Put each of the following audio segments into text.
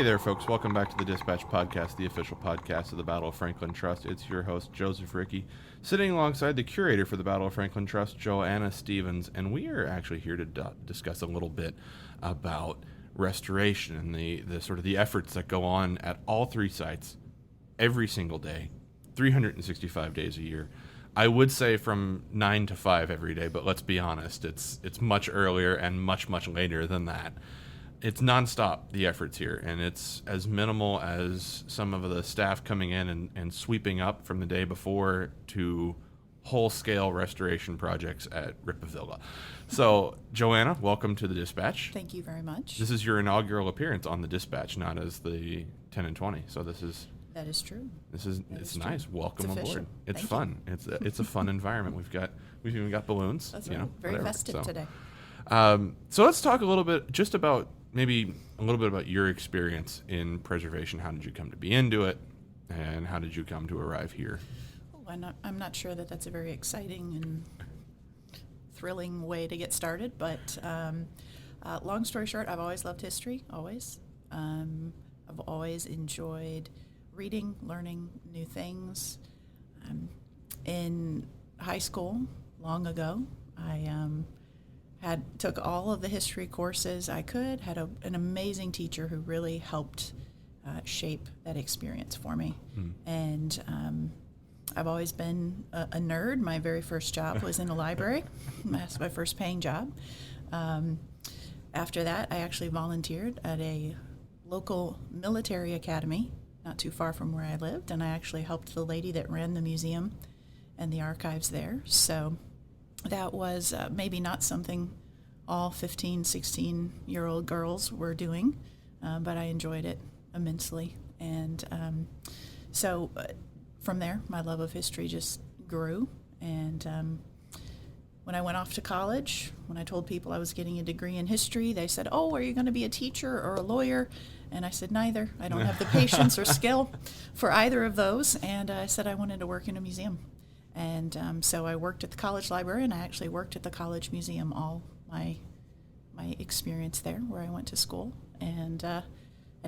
there, folks. Welcome back to the Dispatch Podcast, the official podcast of the Battle of Franklin Trust. It's your host, Joseph Rickey, sitting alongside the curator for the Battle of Franklin Trust, Joanna Stephens, and we are actually here to discuss a little bit about restoration and the sort of the efforts that go on at all three sites every single day, 365 days a year. I would say from 9 to 5 every day, but let's be honest, it's much earlier and much later than that. It's nonstop, the efforts here, and it's as minimal as some of the staff coming in and sweeping up from the day before to whole-scale restoration projects at Rippavilla. So, Joanna, welcome to the Dispatch. Thank you very much. This is your inaugural appearance on the Dispatch, not as the 10 and 20. So That is true. It's nice. Welcome aboard. It's fun. It's a fun environment. We've even got balloons. That's right. Very festive today. So let's talk a little bit just about about your experience in preservation. How did you come to be into it, and how did you come to arrive here? I'm not sure that that's a very exciting and thrilling way to get started, but long story short, I've always loved history, always. I've always enjoyed reading, learning new things. In high school, long ago, I took all of the history courses I could, had an amazing teacher who really helped shape that experience for me. And I've always been a nerd. My very first job was in a library. That's my first paying job. After that, I actually volunteered at a local military academy not too far from where I lived, and I actually helped the lady that ran the museum and the archives there. So that was maybe not something all 15, 16-year-old girls were doing, but I enjoyed it immensely. And so from there, my love of history just grew. And when I went off to college, when I told people I was getting a degree in history, they said, "Oh, are you going to be a teacher or a lawyer?" And I said, "Neither. I don't have the patience or skill for either of those." And I said I wanted to work in a museum. And so I worked at the college library, and I actually worked at the college museum all my experience there, where I went to school. And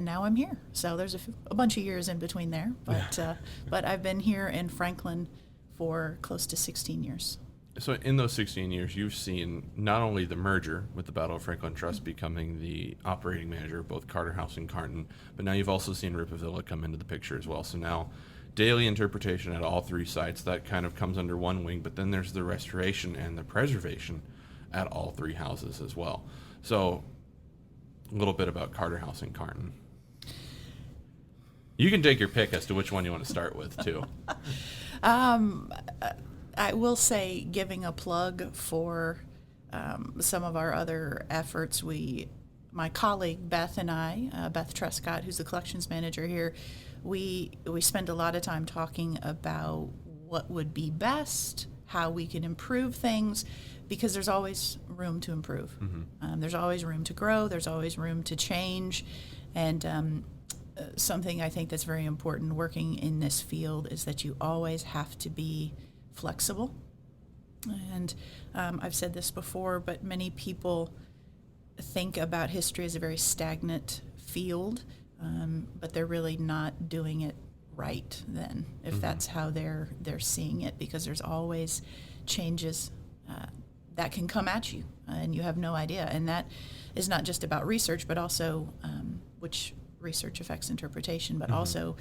now I'm here. So there's a bunch of years in between there. But I've been here in Franklin for close to 16 years. So in those 16 years, you've seen not only the merger with the Battle of Franklin Trust becoming the operating manager of both Carter House and Carnton, but now you've also seen Rippavilla come into the picture as well. So now daily interpretation at all three sites, that kind of comes under one wing, but then there's the restoration and the preservation at all three houses as well. So a little bit about Carter House and Carnton. You can take your pick as to which one you want to start with, too. I will say, giving a plug for some of our other efforts, my colleague Beth and I, Beth Trescott, who's the collections manager here, we spend a lot of time talking about what would be best, how we can improve things, because there's always room to improve. Mm-hmm. There's always room to grow. There's always room to change. And something I think that's very important working in this field is that you always have to be flexible. And I've said this before, but many people think about history as a very stagnant field, but they're really not doing it right then, if that's how they're seeing it, because there's always changes that can come at you, and you have no idea. And that is not just about research, but also which research affects interpretation, but also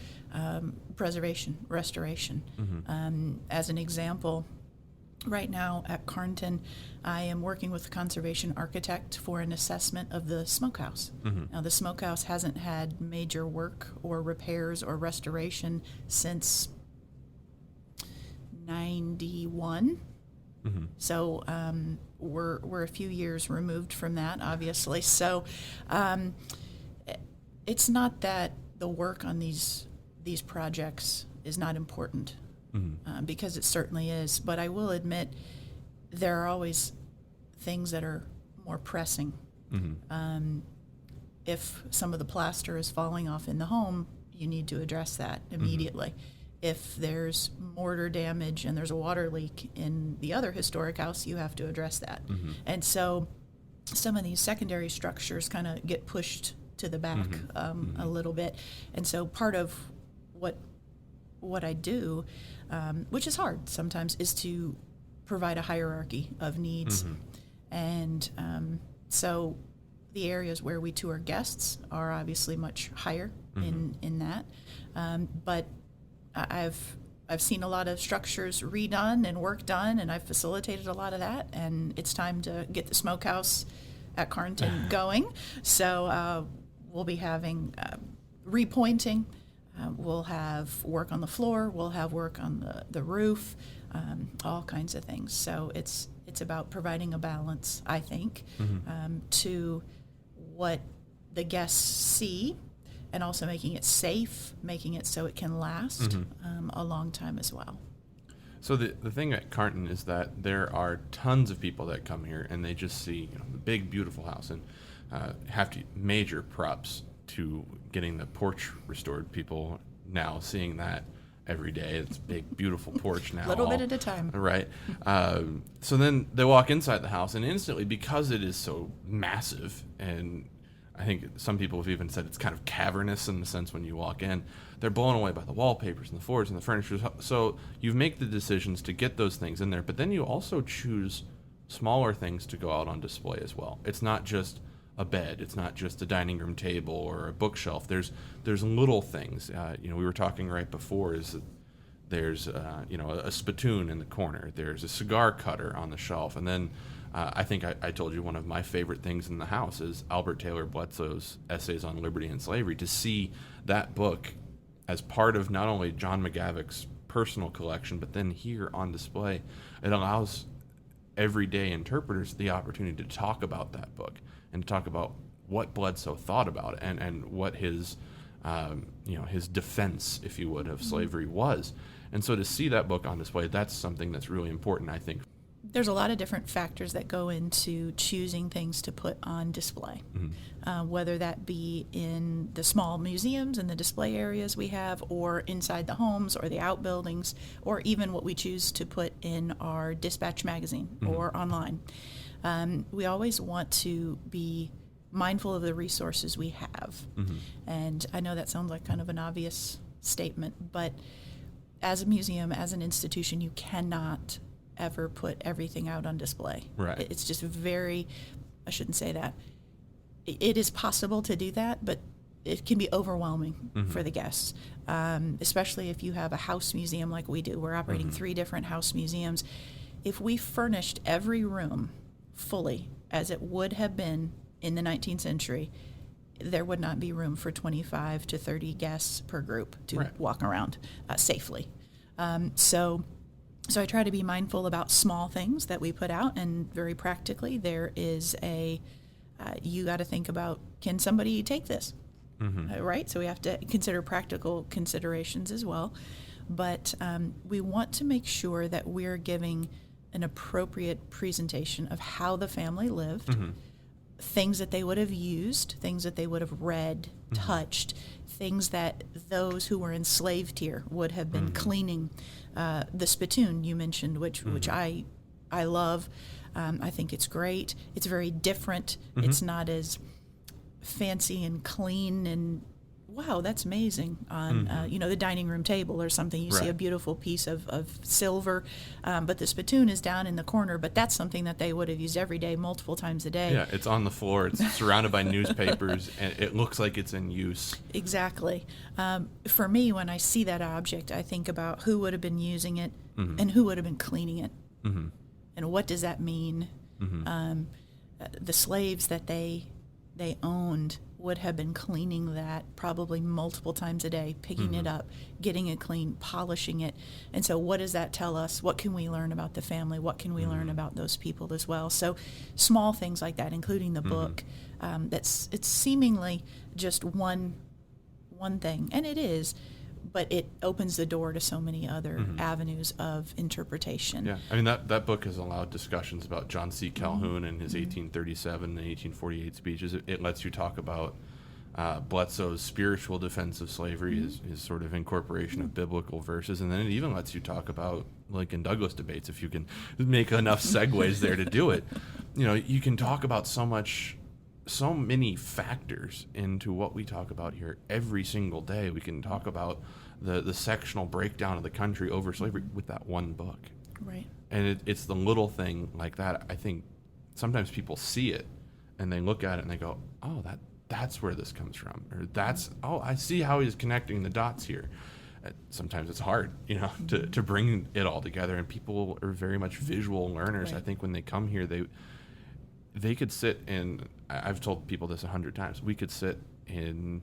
preservation, restoration. As an example, right now at Carnton, I am working with a conservation architect for an assessment of the smokehouse. Now, the smokehouse hasn't had major work or repairs or restoration since 91. So we're a few years removed from that, obviously. So it's not that the work on these projects is not important, because it certainly is. But I will admit there are always things that are more pressing. If some of the plaster is falling off in the home, you need to address that immediately. If there's mortar damage and there's a water leak in the other historic house, you have to address that. And so some of these secondary structures kind of get pushed to the back a little bit. And so part of what I do, which is hard sometimes, is to provide a hierarchy of needs. And so the areas where we tour guests are obviously much higher in that. But I've seen a lot of structures redone and work done, and I've facilitated a lot of that. And it's time to get the smokehouse at Carnton going. So we'll be having repointing. We'll have work on the floor. We'll have work on the roof, all kinds of things. So it's about providing a balance, I think, to what the guests see, and also making it safe, making it so it can last a long time as well. So the thing at Carnton is that there are tons of people that come here and they just see the big, beautiful house, and have to major props to getting the porch restored. People now seeing that every day. It's a big, beautiful porch now. A little bit at a time. Right. So then they walk inside the house, and instantly, because it is so massive, and I think some people have even said it's kind of cavernous in the sense when you walk in, they're blown away by the wallpapers and the floors and the furniture. So you make the decisions to get those things in there, but then you also choose smaller things to go out on display as well. It's not just a bed. It's not just a dining room table or a bookshelf. There's little things. We were talking right before is that there's a spittoon in the corner. There's a cigar cutter on the shelf, and then I think I told you one of my favorite things in the house is Albert Taylor Bledsoe's Essays on Liberty and Slavery. To see that book as part of not only John McGavick's personal collection, but then here on display, it allows everyday interpreters the opportunity to talk about that book and to talk about what Bledsoe thought about it and what his his defense, if you would, of slavery was. And so to see that book on display, that's something that's really important, I think. There's a lot of different factors that go into choosing things to put on display, whether that be in the small museums and the display areas we have, or inside the homes or the outbuildings, or even what we choose to put in our Dispatch magazine or online. We always want to be mindful of the resources we have. And I know that sounds like kind of an obvious statement, but as a museum, as an institution, you cannot ever put everything out on display. Right. It's just I shouldn't say that. It is possible to do that, but it can be overwhelming for the guests, especially if you have a house museum like we do. We're operating 3 different house museums. If we furnished every room fully as it would have been in the 19th century, there would not be room for 25 to 30 guests per group to walk around safely. So I try to be mindful about small things that we put out, and very practically there is you got to think about, can somebody take this? Right? So we have to consider practical considerations as well. But we want to make sure that we're giving an appropriate presentation of how the family lived, things that they would have used, things that they would have read, touched, things that those who were enslaved here would have been cleaning. The spittoon you mentioned, which I love. I think it's great. It's very different. It's not as fancy and clean and wow, that's amazing on the dining room table or something. You see a beautiful piece of silver, but the spittoon is down in the corner. But that's something that they would have used every day, multiple times a day. Yeah, it's on the floor. It's surrounded by newspapers, and it looks like it's in use. Exactly. For me, when I see that object, I think about who would have been using it and who would have been cleaning it, and what does that mean? The slaves that they owned would have been cleaning that probably multiple times a day, picking it up, getting it clean, polishing it. And so what does that tell us? What can we learn about the family? What can we learn about those people as well? So small things like that, including the book, it's seemingly just one thing, and it is, but it opens the door to so many other avenues of interpretation. Yeah, I mean, that book has allowed discussions about John C. Calhoun and his 1837 and 1848 speeches. It lets you talk about Bledsoe's spiritual defense of slavery, his sort of incorporation of biblical verses, and then it even lets you talk about Lincoln Douglas debates, if you can make enough segues there to do it. You can talk about so much so many factors into what we talk about here every single day. We can talk about the sectional breakdown of the country over slavery with that one book. Right. And it's the little thing like that. I think sometimes people see it and they look at it and they go, oh, that's where this comes from. Or I see how he's connecting the dots here. Sometimes it's hard, to bring it all together. And people are very much visual learners. Right. I think when they come here, they could sit in, I've told people this 100 times, we could sit in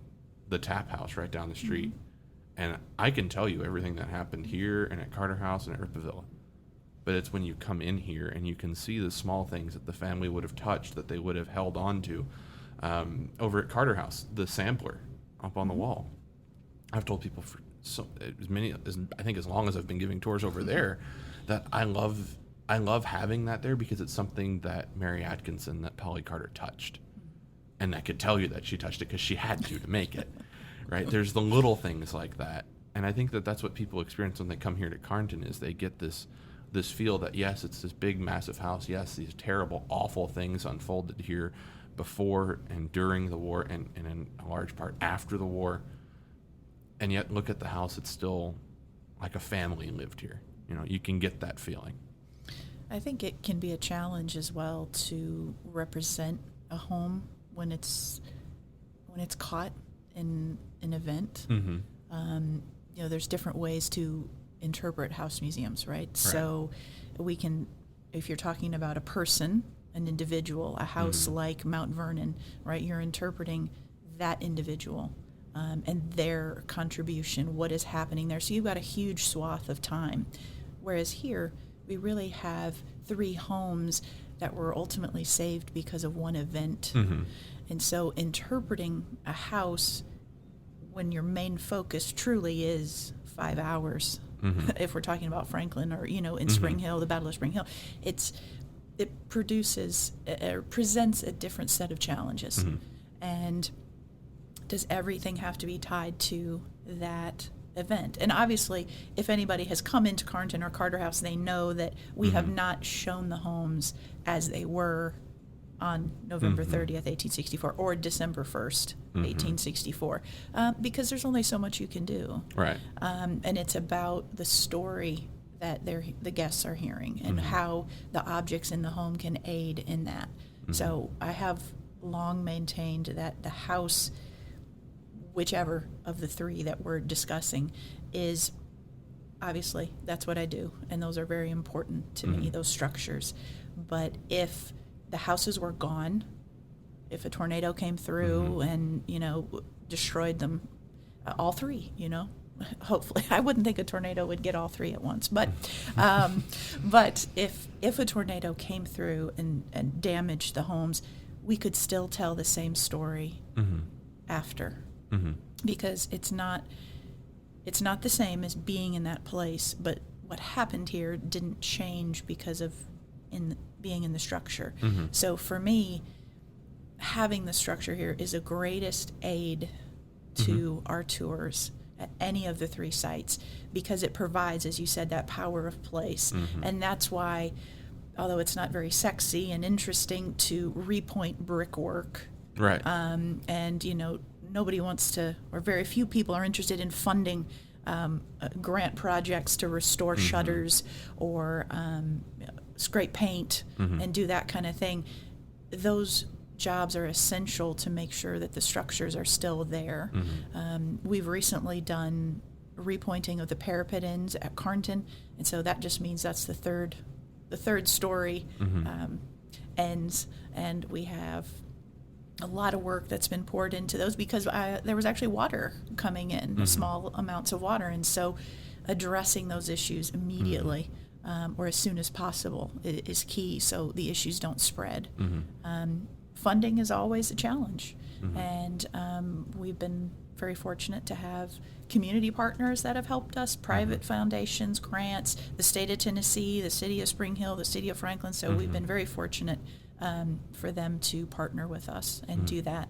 the tap house right down the street, and I can tell you everything that happened here and at Carter House and at Rippavilla. But it's when you come in here and you can see the small things that the family would have touched, that they would have held on to. Over at Carter House, the sampler up on the wall. I've told people for as long as I've been giving tours over there, that I love having that there, because it's something that Mary Atkinson, that Polly Carter touched. And I could tell you that she touched it because she had to make it, right? There's the little things like that. And I think that that's what people experience when they come here to Carnton, is they get this feel that, yes, it's this big, massive house. Yes, these terrible, awful things unfolded here before and during the war, and in a large part after the war. And yet, look at the house. It's still like a family lived here. You can get that feeling. I think it can be a challenge as well to represent a home when it's caught in an event. Mm-hmm. There's different ways to interpret house museums, right? So we can, if you're talking about a person, an individual, a house like Mount Vernon, right? You're interpreting that individual and their contribution, what is happening there. So you've got a huge swath of time. Whereas here, we really have 3 homes that were ultimately saved because of one event. Mm-hmm. And so interpreting a house when your main focus truly is 5 hours, if we're talking about Franklin or, in Spring Hill, the Battle of Spring Hill, it presents a different set of challenges. Mm-hmm. And does everything have to be tied to that event? And obviously, if anybody has come into Carnton or Carter House, they know that we have not shown the homes as they were on November 30th, 1864, or December 1st, 1864, because there's only so much you can do. Right. And it's about the story that the guests are hearing and how the objects in the home can aid in that. So I have long maintained that the house, whichever of the 3 that we're discussing, is obviously, that's what I do, and those are very important to me, those structures. But if the houses were gone, if a tornado came through and, destroyed them, all 3, hopefully, I wouldn't think a tornado would get all 3 at once, but but if a tornado came through and damaged the homes, we could still tell the same story after, because it's not the same as being in that place, but what happened here didn't change because of being in the structure. So for me, having the structure here is a greatest aid to our tours at any of the 3 sites, because it provides, as you said, that power of place. And that's why, although it's not very sexy and interesting to repoint brickwork, right? And nobody wants to, or very few people are interested in funding grant projects to restore shutters or scrape paint and do that kind of thing. Those jobs are essential to make sure that the structures are still there. We've recently done repointing of the parapet ends at Carnton, and so that just means that's the third story ends, and we have a lot of work that's been poured into those because there was actually water coming in, small amounts of water, and so addressing those issues immediately or as soon as possible is key so the issues don't spread. Funding is always a challenge, and we've been very fortunate to have community partners that have helped us, private foundations, grants, the state of Tennessee, the city of Spring Hill, the city of Franklin, so we've been very fortunate for them to partner with us and do that.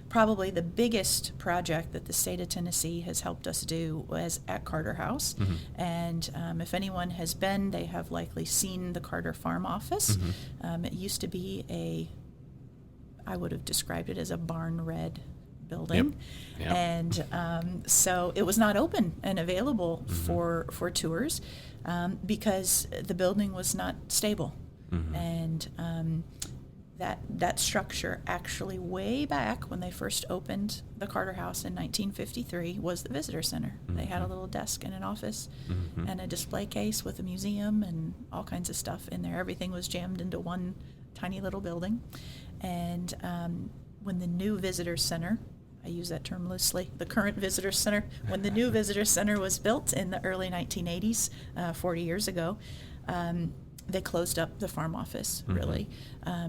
Probably the biggest project that the state of Tennessee has helped us do was at Carter House. And if anyone has been, they have likely seen the Carter Farm Office. It used to be I would have described it as a barn red building. Yep. And so it was not open and available for tours because the building was not stable. And that structure actually way back when they first opened the Carter House in 1953 was the visitor center. They had a little desk and an office and a display case with a museum and all kinds of stuff in there. Everything was jammed into one tiny little building. And when the new visitor center, I use that term loosely, the current visitor center, when the new visitor center was built in the early 1980s, 40 years ago, they closed up the farm office, really,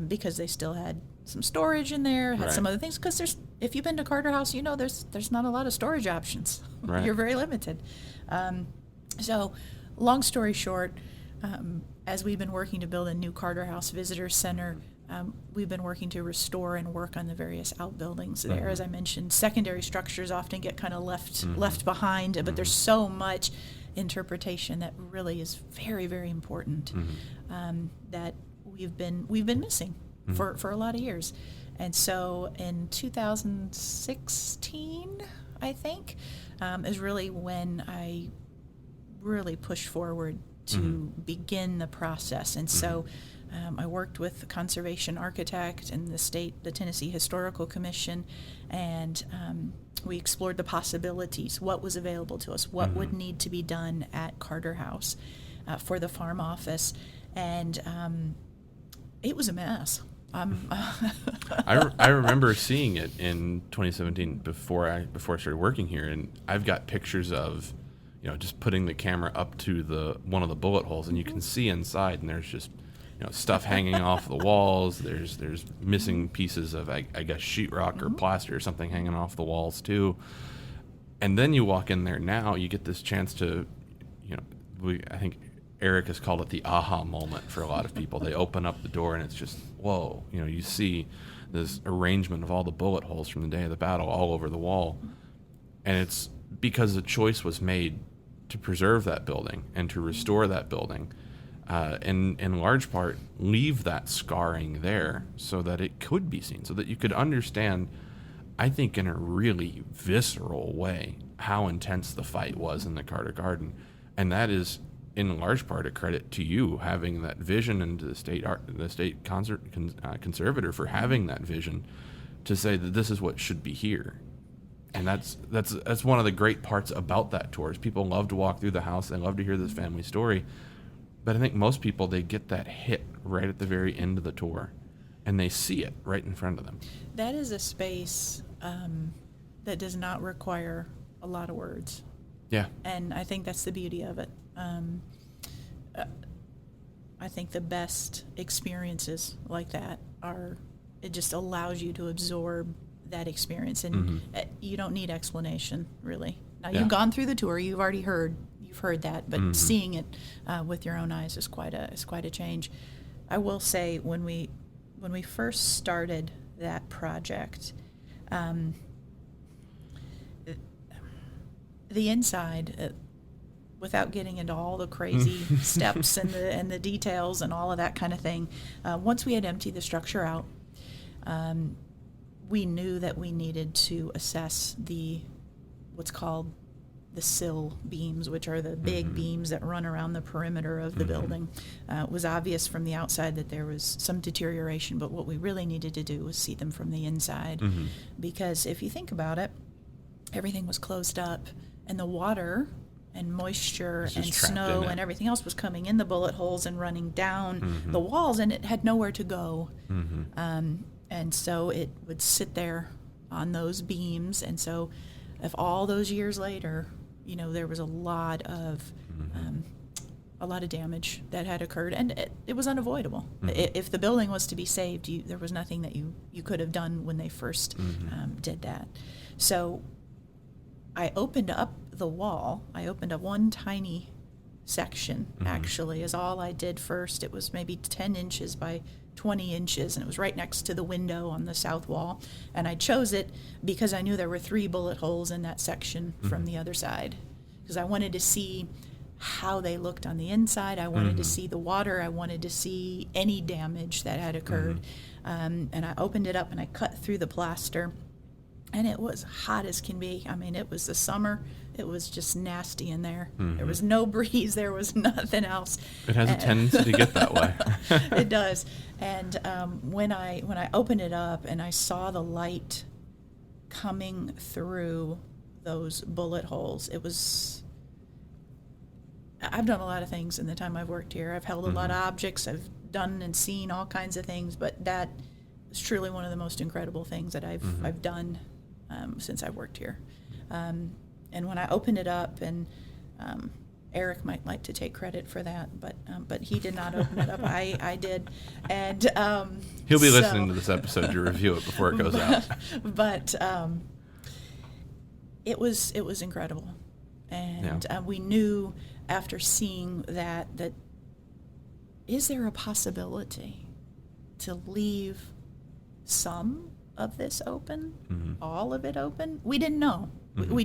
because they still had some storage in there, had some other things. Because if you've been to Carter House, you know there's not a lot of storage options. You're very limited. So, long story short, as we've been working to build a new Carter House Visitor Center, we've been working to restore and work on the various outbuildings there. As I mentioned, secondary structures often get kind of left behind, but there's so much interpretation that really is very, very important that we've been missing for a lot of years. And so in 2016, I think, is really when I really pushed forward to begin the process. And so I worked with the conservation architect and the Tennessee Historical Commission, and we explored the possibilities, what was available to us, what would need to be done at Carter House for the farm office, and it was a mess. I remember seeing it in 2017 before I started working here, and I've got pictures of, just putting the camera up to one of the bullet holes, and you can see inside, and there's just stuff hanging off the walls. There's missing pieces of I guess sheetrock or plaster or something hanging off the walls too. And then you walk in there now, you get this chance to, I think Eric has called it the aha moment for a lot of people. They open up the door and it's just, whoa, you see this arrangement of all the bullet holes from the day of the battle all over the wall. And it's because a choice was made to preserve that building and to restore that building. In large part, leave that scarring there so that it could be seen, so that you could understand, I think in a really visceral way, how intense the fight was in the Carter Garden. And that is, in large part, a credit to you having that vision, and to the state conservator for having that vision to say that this is what should be here. And that's one of the great parts about that tour is people love to walk through the house. They love to hear this family story. But I think most people, they get that hit right at the very end of the tour, and they see it right in front of them. That is a space that does not require a lot of words. Yeah. And I think that's the beauty of it. I think the best experiences like that it just allows you to absorb that experience, and you don't need explanation, really. Now, you've gone through the tour, you've already heard that, but seeing it with your own eyes is quite a change. I will say, when we first started that project, the inside, without getting into all the crazy steps and the details and all of that kind of thing, once we had emptied the structure out, we knew that we needed to assess what's called the sill beams, which are the big beams that run around the perimeter of the building. It was obvious from the outside that there was some deterioration, but what we really needed to do was see them from the inside. Because if you think about it, everything was closed up, and the water and moisture and snow and everything else was coming in the bullet holes and running down the walls, and it had nowhere to go. And so it would sit there on those beams. And so if all those years later, there was a lot of damage that had occurred, and it was unavoidable. If the building was to be saved, there was nothing that you could have done when they first did that. So I opened up the wall. I opened up one tiny section, actually, is all I did first. It was maybe 10 inches by 20 inches, and it was right next to the window on the south wall. And I chose it because I knew there were 3 bullet holes in that section from the other side, because I wanted to see how they looked on the inside. I wanted to see the water. I wanted to see any damage that had occurred. And I opened it up and I cut through the plaster. And it was hot as can be. I mean, it was the summer. It was just nasty in there. There was no breeze. There was nothing else. It has a tendency to get that way. It does. And when I opened it up and I saw the light coming through those bullet holes, it was... I've done a lot of things in the time I've worked here. I've held a lot of objects. I've done and seen all kinds of things, but that is truly one of the most incredible things that I've done since I've worked here. And when I opened it up, and Eric might like to take credit for that, but he did not open it up. I did, and he'll be listening to this episode to review it before it goes out. But it was incredible, and we knew after seeing that is there a possibility to leave some of this open, all of it open? We didn't know. We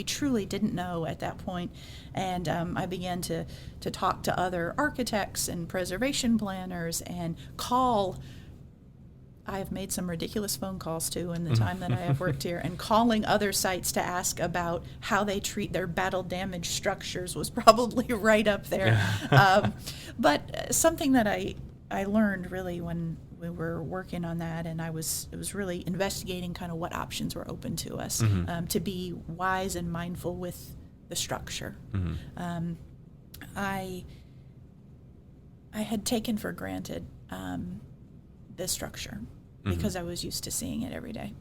truly didn't know at that point. And I began to talk to other architects and preservation planners and call. I have made some ridiculous phone calls too in the time that I have worked here, and calling other sites to ask about how they treat their battle damaged structures was probably right up there. But something that I learned really when we were working on that, and it was really investigating kind of what options were open to us, to be wise and mindful with the structure. I had taken for granted this structure because I was used to seeing it every day.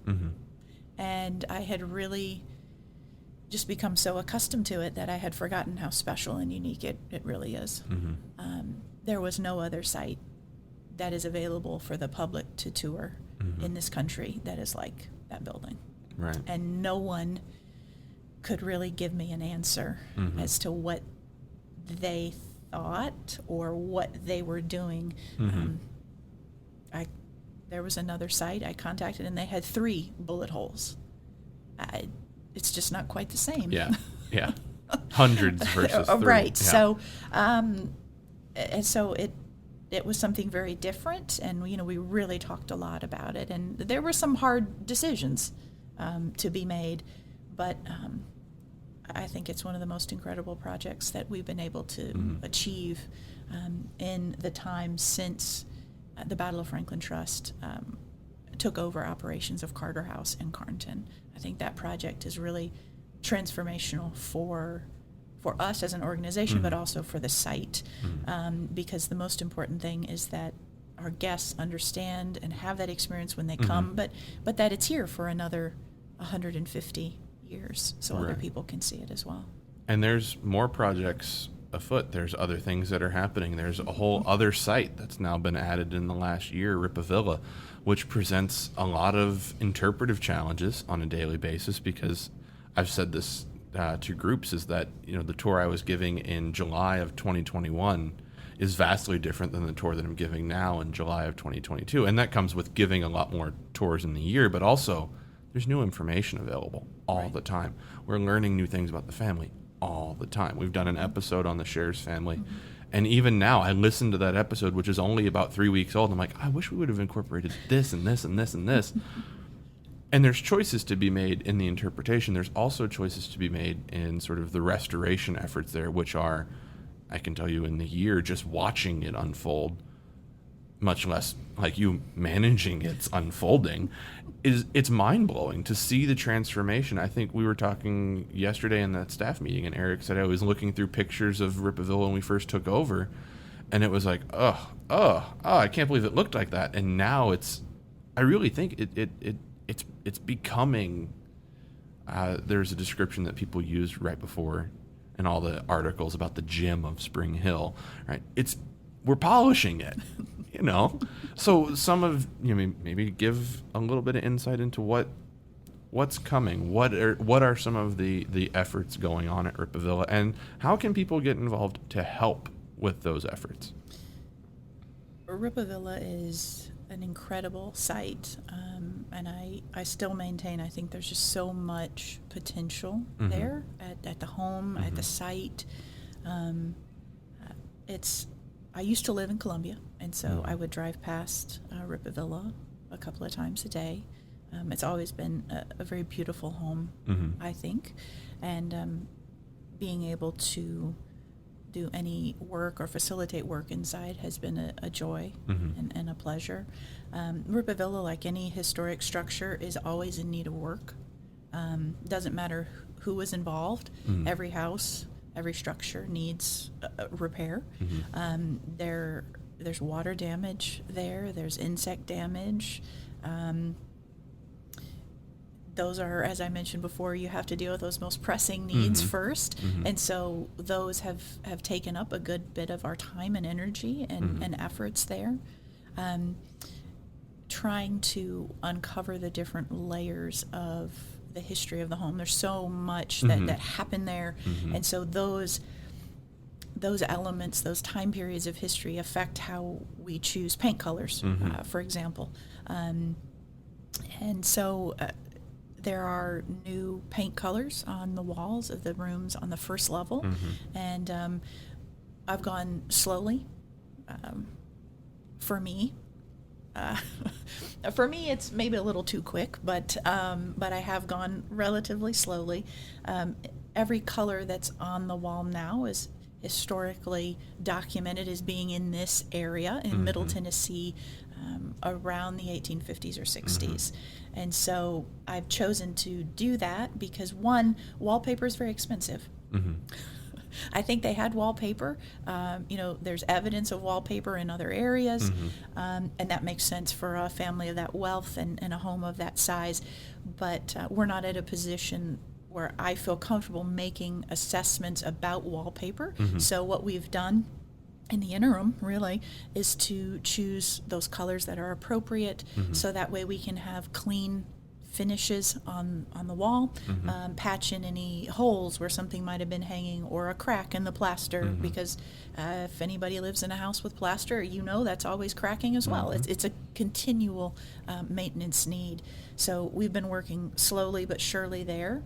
And I had really just become so accustomed to it that I had forgotten how special and unique it really is. There was no other site that is available for the public to tour in this country that is like that building. Right. And no one could really give me an answer as to what they thought or what they were doing. There was another site I contacted, and they had 3 bullet holes. It's just not quite the same. Yeah. Hundreds versus 3. Right. Yeah. So it was something very different, and we really talked a lot about it, and there were some hard decisions to be made, but I think it's one of the most incredible projects that we've been able to achieve in the time since the Battle of Franklin Trust took over operations of Carter House and Carnton. I think that project is really transformational for us as an organization, but also for the site, because the most important thing is that our guests understand and have that experience when they come, but that it's here for another 150 years, so other people can see it as well. And there's more projects afoot. There's other things that are happening. There's a whole other site that's now been added in the last year, Ripavilla, which presents a lot of interpretive challenges on a daily basis, because I've said this to groups, is that the tour I was giving in July of 2021 is vastly different than the tour that I'm giving now in July of 2022. And that comes with giving a lot more tours in the year, but also there's new information available all the time. We're learning new things about the family all the time. We've done an episode on the Shares family, and even now I listened to that episode, which is only about 3 weeks old, and I'm like, I wish we would have incorporated this and this and this and this. And there's choices to be made in the interpretation. There's also choices to be made in sort of the restoration efforts there, which are, I can tell you, in the year, just watching it unfold, much less like you managing its unfolding, it's mind-blowing to see the transformation. I think we were talking yesterday in that staff meeting, and Eric said I was looking through pictures of Ripaville when we first took over, and it was like, I can't believe it looked like that. And now I really think it's becoming, there's a description that people used right before in all the articles about the gym of Spring Hill, right? We're polishing it, So some of, maybe give a little bit of insight into what's coming. What are some of the efforts going on at Ripavilla, and how can people get involved to help with those efforts? Ripavilla is an incredible site, and I still maintain I think there's just so much potential there at the home, at the site. I used to live in Columbia, and so I would drive past Rippavilla a couple of times a day. It's always been a very beautiful home, I think, and being able to do any work or facilitate work inside has been a joy and a pleasure. Rippavilla, like any historic structure, is always in need of work. Doesn't matter who is involved. Every house, every structure needs repair. There's water damage there. There's insect damage. Those are, as I mentioned before, you have to deal with those most pressing needs first. And so those have taken up a good bit of our time and energy and efforts there. Trying to uncover the different layers of the history of the home. There's so much that happened there. And so those elements, those time periods of history affect how we choose paint colors, for example. And so there are new paint colors on the walls of the rooms on the first level. And I've gone slowly. For me, it's maybe a little too quick, but I have gone relatively slowly. Every color that's on the wall now is historically documented as being in this area in Middle Tennessee around the 1850s or 60s. And so I've chosen to do that because, one, wallpaper is very expensive. I think they had wallpaper. There's evidence of wallpaper in other areas, and that makes sense for a family of that wealth and a home of that size. But we're not at a position where I feel comfortable making assessments about wallpaper. So what we've done in the interim, really, is to choose those colors that are appropriate, so that way we can have clean finishes on the wall, patch in any holes where something might have been hanging, or a crack in the plaster, because if anybody lives in a house with plaster, that's always cracking as well. It's a continual maintenance need. So we've been working slowly but surely there.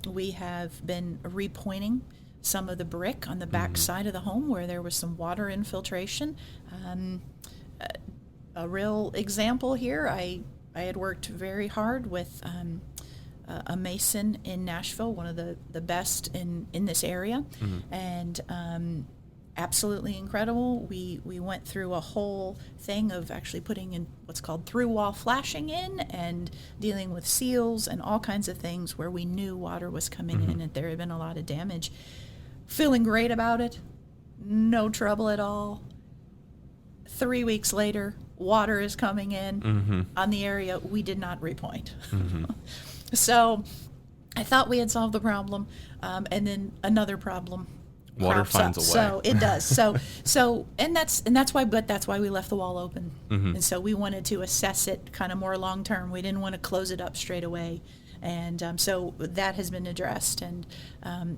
We have been repointing some of the brick on the back side of the home where there was some water infiltration. A real example here, I had worked very hard with a mason in Nashville, one of the best in this area, and absolutely incredible. We went through a whole thing of actually putting in what's called through-wall flashing in and dealing with seals and all kinds of things where we knew water was coming in and there had been a lot of damage. Feeling great about it, no trouble at all. 3 weeks later, water is coming in on the area we did not repoint. So I thought we had solved the problem, and then another problem Water finds up. a way. So it does. So that's why we left the wall open. And so we wanted to assess it kind of more long term. We didn't want to close it up straight away. And so that has been addressed, and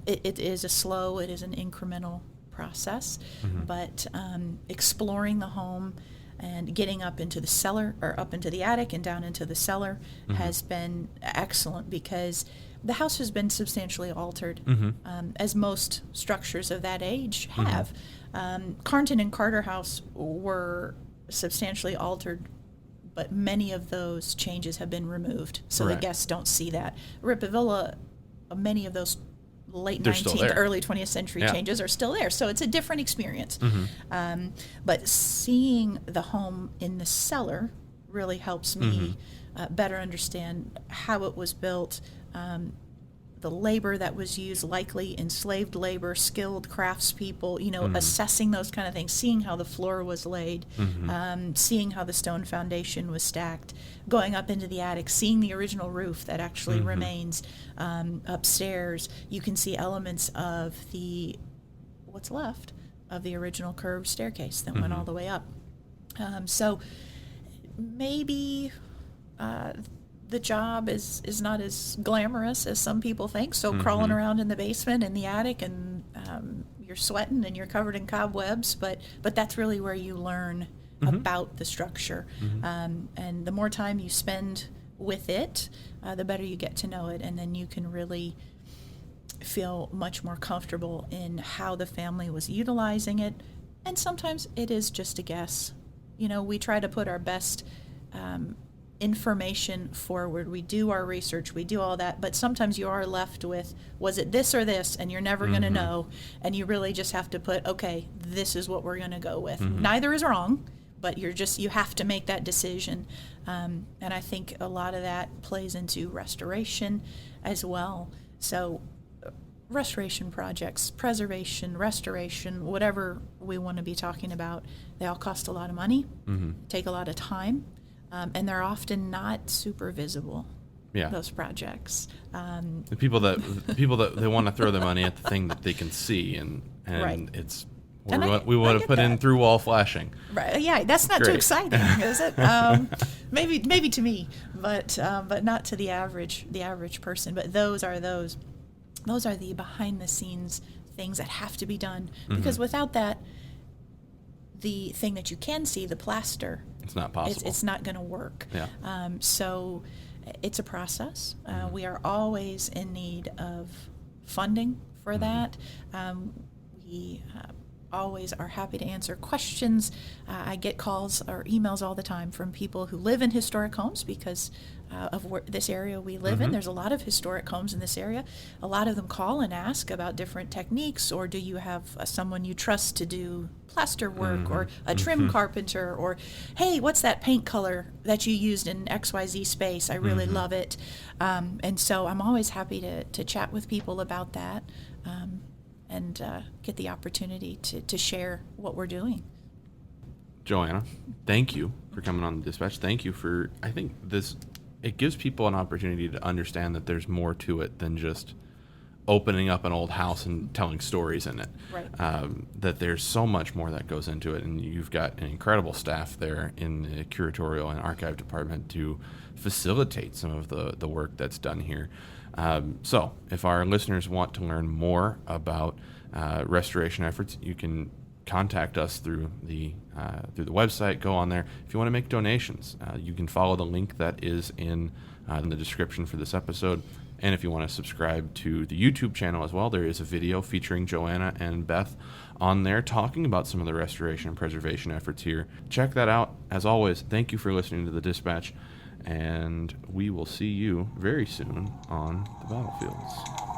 it is an incremental process, but exploring the home and getting up into the cellar, or up into the attic and down into the cellar, has been excellent, because the house has been substantially altered, as most structures of that age have. Carnton and Carter House were substantially altered, but many of those changes have been removed, so the guests don't see that. Rippavilla, many of those late 19th, early 20th century changes are still there, so it's a different experience. But seeing the home in the cellar really helps me better understand how it was built, the labor that was used, likely enslaved labor, skilled craftspeople, assessing those kind of things, seeing how the floor was laid, seeing how the stone foundation was stacked, going up into the attic, seeing the original roof that actually remains upstairs. You can see elements of what's left of the original curved staircase that went all the way up. So maybe the job is not as glamorous as some people think. So crawling around in the basement and the attic, and you're sweating and you're covered in cobwebs, but that's really where you learn about the structure. And the more time you spend with it, the better you get to know it, and then you can really feel much more comfortable in how the family was utilizing it. And sometimes it is just a guess. We try to put our best information forward. We do our research, we do all that, but sometimes you are left with, was it this or this? And you're never going to know. And you really just have to put, okay, this is what we're going to go with. Neither is wrong, but you have to make that decision. And I think a lot of that plays into restoration as well. So restoration projects, preservation, restoration, whatever we want to be talking about, they all cost a lot of money, take a lot of time, and they're often not super visible. Yeah, those projects. The people that they want to throw their money at the thing that they can see, and right. It's we want to put in through wall flashing. Right. Yeah, that's not too exciting, is it? Maybe to me, but not to the average person. But those are the behind the scenes things that have to be done, because without that, the thing that you can see, the plaster, it's not possible. It's not going to work. Yeah. So it's a process. We are always in need of funding for that. We always are happy to answer questions. I get calls or emails all the time from people who live in historic homes because of this area we live in. There's a lot of historic homes in this area. A lot of them call and ask about different techniques, or do you have someone you trust to do plaster work, or a trim carpenter, or, hey, what's that paint color that you used in XYZ space? I really love it. And so I'm always happy to chat with people about that. And get the opportunity to share what we're doing. Joanna, thank you for coming on the Dispatch. Thank you for, I think it gives people an opportunity to understand that there's more to it than just opening up an old house and telling stories in it. Right. That there's so much more that goes into it, and you've got an incredible staff there in the curatorial and archive department to facilitate some of the work that's done here. So if our listeners want to learn more about restoration efforts, you can contact us through the website. Go on there. If you want to make donations, you can follow the link that is in the description for this episode. And if you want to subscribe to the YouTube channel as well, there is a video featuring Joanna and Beth on there talking about some of the restoration and preservation efforts here. Check that out. As always, thank you for listening to the Dispatch, and we will see you very soon on the battlefields.